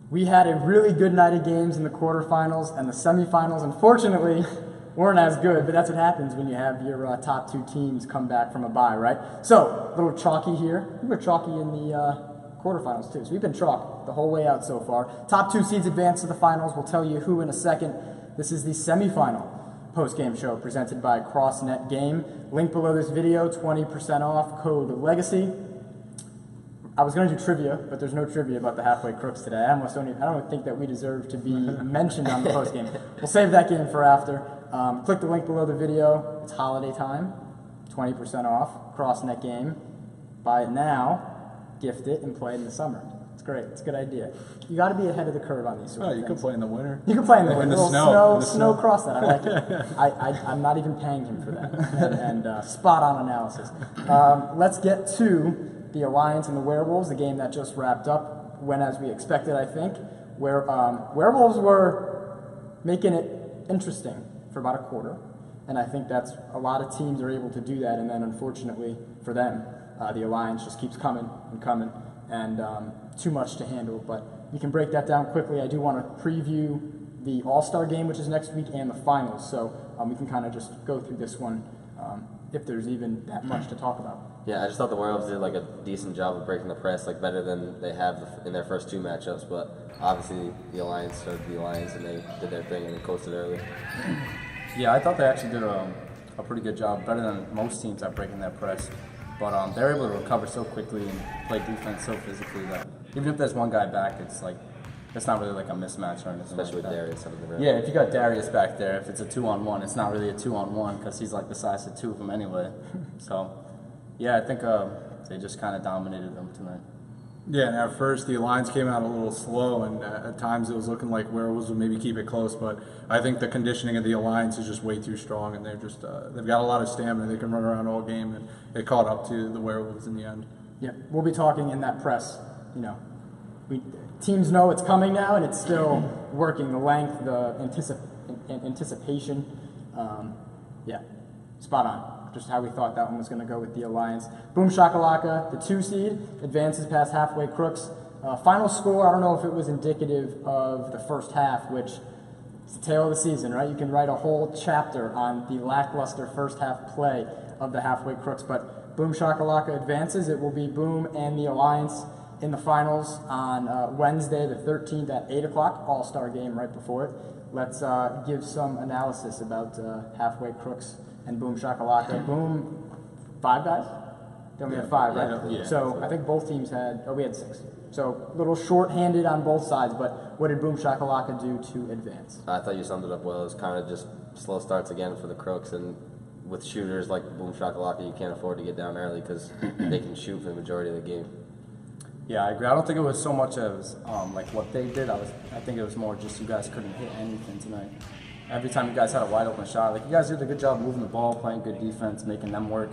We had a really good night of games in the quarterfinals, and the semifinals, unfortunately, weren't as good, but that's what happens when you have your top two teams come back from a bye, right? So, a little chalky here. We were chalky in the quarterfinals, too. So we've been chalk the whole way out so far. Top two seeds advance to the finals. We'll tell you who in a second. This is the semifinal post-game show presented by CrossNet Game. Link below this video, 20% off, code LEGACY. I was going to do trivia, but there's no trivia about the Halfway Crooks today. I don't think that we deserve to be mentioned on the post-game. We'll save that game for after. Click the link below the video. It's holiday time, 20% off, CrossNet Game. Buy it now, gift it, and play it in the summer. It's great. It's a good idea. You got to be ahead of the curve on these sort of things. You can play in the winter. You can play in the winter. In the snow cross that. I like it. I'm not even paying him for that. And spot on analysis. Let's get to the Alliance and the Werewolves, the game that just wrapped up, went as we expected, I think, where Werewolves were making it interesting for about a quarter, and I think that's a lot of teams are able to do that, and then unfortunately for them, the Alliance just keeps coming and coming, and too much to handle, but we can break that down quickly. I do want to preview the AllStar game, which is next week, and the finals, so we can kind of just go through this one if there's even that much to talk about. Yeah, I just thought the Werewolves did like a decent job of breaking the press, like better than they have in their first two matchups. But obviously, the Alliance started the Alliance, and they did their thing and they coasted early. Yeah, I thought they actually did a pretty good job, better than most teams at breaking that press. But they're able to recover so quickly and play defense so physically that even if there's one guy back, it's not really like a mismatch or anything. Especially like with Darius under the rim. Yeah, if you got Darius back there, if it's a 2-on-1, it's not really a 2-on-1 because he's like the size of two of them anyway. So. Yeah, I think they just kind of dominated them tonight. Yeah, and at first the Alliance came out a little slow, and at times it was looking like Werewolves would maybe keep it close, but I think the conditioning of the Alliance is just way too strong, and they're just they've got a lot of stamina. They can run around all game, and they caught up to the Werewolves in the end. Yeah, we'll be talking in that press. Teams know it's coming now, and it's still working the length, the anticipation. Yeah, spot on. Just how we thought that one was going to go with the Alliance. Boom Shakalaka, the 2 seed, advances past Halfway Crooks. Final score, I don't know if it was indicative of the first half, which is the tale of the season, right? You can write a whole chapter on the lackluster first half play of the Halfway Crooks, but Boom Shakalaka advances. It will be Boom and the Alliance in the finals on Wednesday the 13th at 8 o'clock, AllStar game right before it. Let's give some analysis about Halfway Crooks and Boom Shakalaka. Boom, 5 guys? Then we had 5, right? Yeah. So I think both teams we had 6. So a little short-handed on both sides, but what did Boom Shakalaka do to advance? I thought you summed it up well. It was kind of just slow starts again for the Crooks, and with shooters like Boom Shakalaka, you can't afford to get down early because they can shoot for the majority of the game. Yeah, I agree. I don't think it was so much as like what they did. I think it was more just you guys couldn't hit anything tonight. Every time you guys had a wide open shot, like you guys did a good job moving the ball, playing good defense, making them work,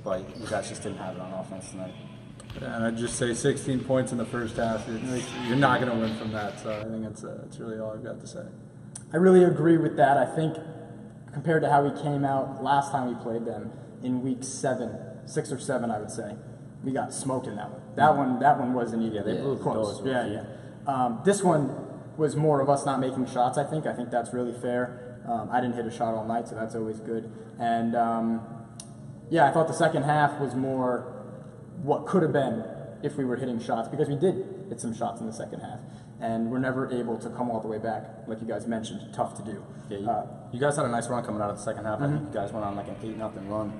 but you guys just didn't have it on offense tonight. And I'd just say 16 points in the first half. You're not going to win from that. So I think that's really all I've got to say. I really agree with that. I think compared to how we came out last time we played them in week 6 or 7, I would say, we got smoked in that one. That one wasn't even. They blew close. Yeah. This one was more of us not making shots, I think. I think that's really fair. I didn't hit a shot all night, so that's always good. And, I thought the second half was more what could have been if we were hitting shots, because we did hit some shots in the second half. And we're never able to come all the way back, like you guys mentioned. Tough to do. Yeah, you guys had a nice run coming out of the second half. I think you guys went on like an 8-0 run.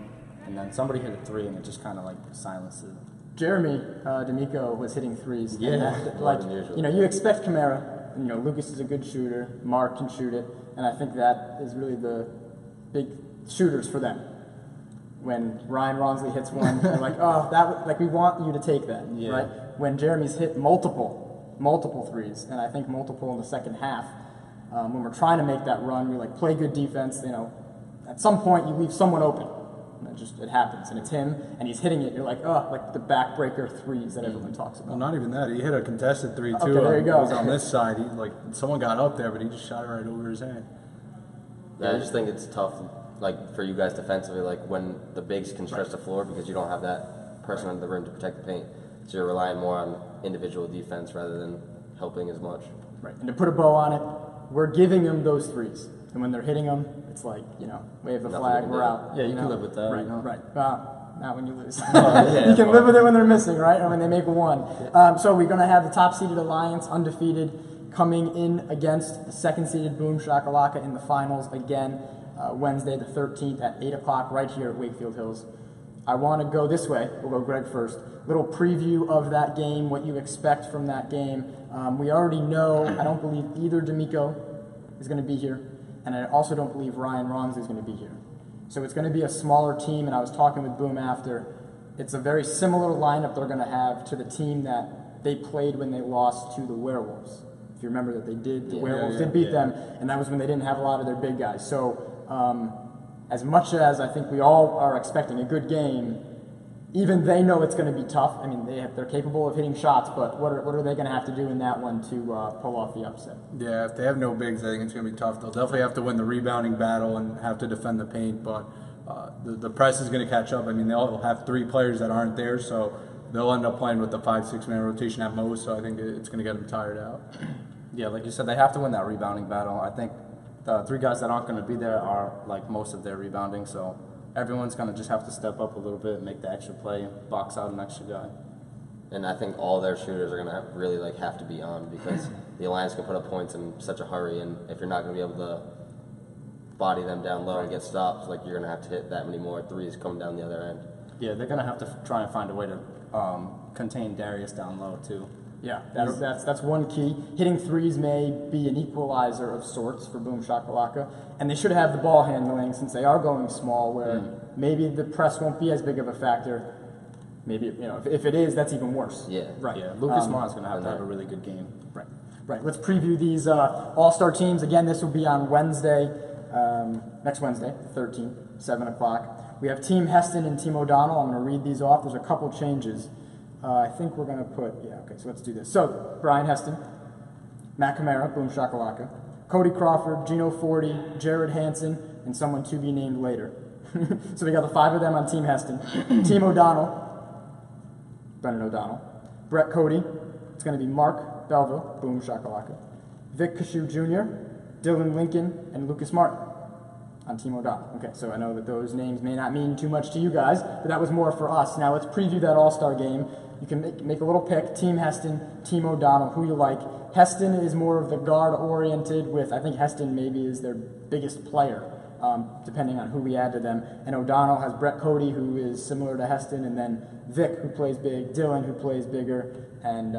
And then somebody hit a 3, and it just kind of like silenced it. Jeremy D'Amico was hitting 3s. Yeah, you expect Kamara. Lucas is a good shooter. Mark can shoot it, and I think that is really the big shooters for them. When Ryan Ronsley hits one, they're like, we want you to take that, right? When Jeremy's hit multiple 3s, and I think multiple in the second half, when we're trying to make that run, we play good defense. At some point you leave someone open. It happens, and it's him, and he's hitting it. You're like the backbreaker 3s that everyone talks about. Well, not even that. He hit a contested 3 too. Okay, there you go. It was on this side. Someone got up there, but he just shot it right over his head. Yeah, I just think it's tough, for you guys defensively, when the bigs can stretch the floor because you don't have that person under the rim to protect the paint. So you're relying more on individual defense rather than helping as much. Right. And to put a bow on it, we're giving them those threes. And when they're hitting them, it's like, wave the Nothing flag, we can we're do. out. Yeah, you can live with that. Right, you know? right. Not when you lose. Yeah, you can live with it when they're missing, right? Or when they make one. So we're going to have the top-seeded Alliance, undefeated, coming in against the second-seeded Boom Shakalaka in the finals again Wednesday the 13th at 8 o'clock right here at Wakefield Hills. I want to go this way. We'll go Greg first. Little preview of that game, what you expect from that game. We already know, I don't believe either D'Amico is going to be here, and I also don't believe Ryan Rongs is going to be here. So it's going to be a smaller team, and I was talking with Boom after. It's a very similar lineup they're going to have to the team that they played when they lost to the Werewolves. If you remember that the Werewolves did beat them, and that was when they didn't have a lot of their big guys. So as much as I think we all are expecting a good game, even they know it's going to be tough. I mean, they're capable of hitting shots, but what are they going to have to do in that one to pull off the upset? Yeah, if they have no bigs, I think it's going to be tough. They'll definitely have to win the rebounding battle and have to defend the paint, but the press is going to catch up. I mean, they'll have 3 players that aren't there, so they'll end up playing with the 5-6 man rotation at most, so I think it's going to get them tired out. Yeah, like you said, they have to win that rebounding battle. I think the 3 guys that aren't going to be there are like most of their rebounding, so everyone's going to just have to step up a little bit, make the extra play, box out an extra guy. And I think all their shooters are going to really have to be on, because the Alliance can put up points in such a hurry, and if you're not going to be able to body them down low and get stops, like you're going to have to hit that many more threes coming down the other end. Yeah, they're going to have to try and find a way to contain Darius down low too. Yeah, that's one key. Hitting threes may be an equalizer of sorts for Boom Shakalaka, and they should have the ball handling since they are going small, where maybe the press won't be as big of a factor. Maybe if it is, that's even worse. Yeah, right. Yeah, Lucas Martin's going to have a really good game. Right, right. Let's preview these All-Star teams again. This will be on Wednesday, next Wednesday, 13th, 7 o'clock. We have Team Heston and Team O'Donnell. I'm going to read these off. There's a couple changes. I think we're going to put, so let's do this. So, Brian Heston, Matt Camara, Boom Shakalaka, Cody Crawford, Gino Forti, Jared Hansen, and someone to be named later. So we got the 5 of them on Team Heston. Team O'Donnell, Brendan O'Donnell, Brett Cody, it's going to be Mark Belleville, Boom Shakalaka, Vic Kashu Jr., Dylan Lincoln, and Lucas Martin on Team O'Donnell. Okay, so I know that those names may not mean too much to you guys, but that was more for us. Now let's preview that All-Star game. You can make a little pick, Team Heston, Team O'Donnell, who you like. Heston is more of the guard-oriented with, I think Heston maybe is their biggest player, depending on who we add to them. And O'Donnell has Brett Cody, who is similar to Heston, and then Vic, who plays big, Dylan, who plays bigger, and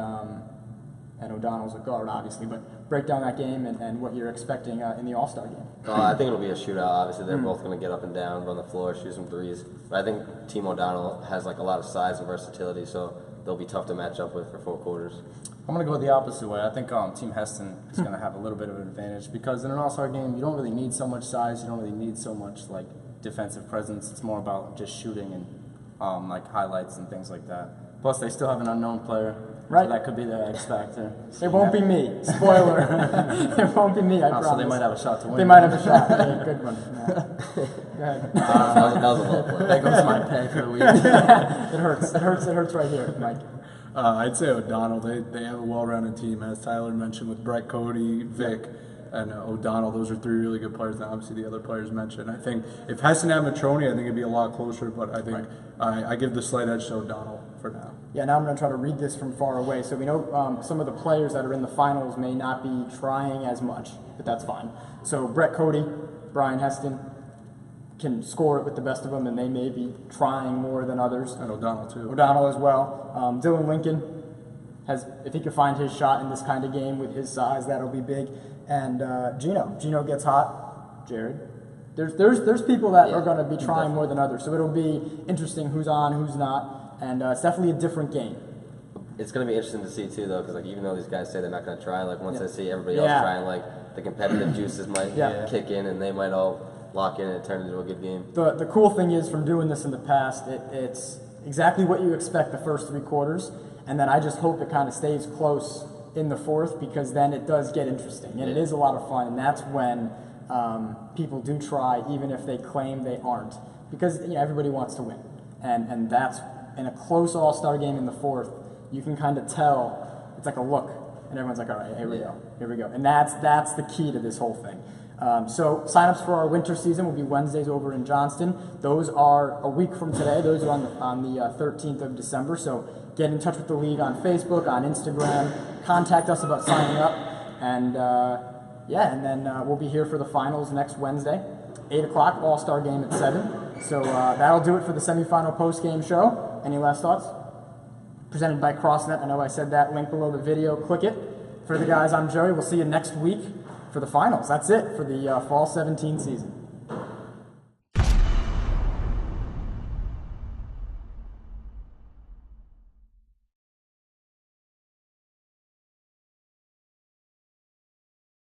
O'Donnell's a guard, obviously. But break down that game and what you're expecting in the All-Star game. I think it'll be a shootout. Obviously, they're both going to get up and down, run the floor, shoot some threes. But I think Team O'Donnell has a lot of size and versatility, so they'll be tough to match up with for 4 quarters. I'm going to go the opposite way. I think Team Heston is going to have a little bit of an advantage, because in an All-Star game, you don't really need so much size. You don't really need so much defensive presence. It's more about just shooting and highlights and things like that. Plus, they still have an unknown player. Right. So that could be their X factor. It won't be me. Spoiler. It won't be me, I promise. So they might have a shot to win. They might have a shot. Yeah, good one. Go ahead. That was a low play. There goes my pay for the week. It hurts. It hurts right here, Mike. I'd say O'Donnell. They have a well-rounded team, as Tyler mentioned, with Brett Cody, Vic, and O'Donnell. Those are 3 really good players, and obviously the other players mentioned. I think if Heston had Matroni, I think it'd be a lot closer, but I think I give the slight edge to O'Donnell for now. Yeah, now I'm going to try to read this from far away. So we know some of the players that are in the finals may not be trying as much, but that's fine. So Brett Cody, Brian Heston can score it with the best of them, and they may be trying more than others. And O'Donnell, too. O'Donnell as well. Dylan Lincoln has, if he could find his shot in this kind of game with his size, that'll be big. And Gino gets hot. Jared. There's people that are going to be trying more than others, so it'll be interesting who's on, who's not, and it's definitely a different game. It's going to be interesting to see, too, though, because even though these guys say they're not going to try, once they see everybody else trying, the competitive juices might kick in, and they might all lock in and turn into a good game. The cool thing is, from doing this in the past, it's exactly what you expect the first 3 quarters, and then I just hope it kind of stays close in the 4th, because then it does get interesting, and it is a lot of fun, and that's when people do try, even if they claim they aren't, because everybody wants to win, and that's in a close All-Star game in the 4th. You can kind of tell, it's like a look. and everyone's like, all right, here we go. And that's the key to this whole thing. So signups for our winter season will be Wednesdays over in Johnston. Those are a week from today. Those are on the 13th of December. So get in touch with the league on Facebook, on Instagram. Contact us about signing up. And and then we'll be here for the finals next Wednesday, 8 o'clock, All-Star game at 7. So that'll do it for the semifinal post-game show. Any last thoughts? Presented by CrossNet. I know I said that. Link below the video. Click it. For the guys, I'm Joey. We'll see you next week for the finals. That's it for the Fall 17 season.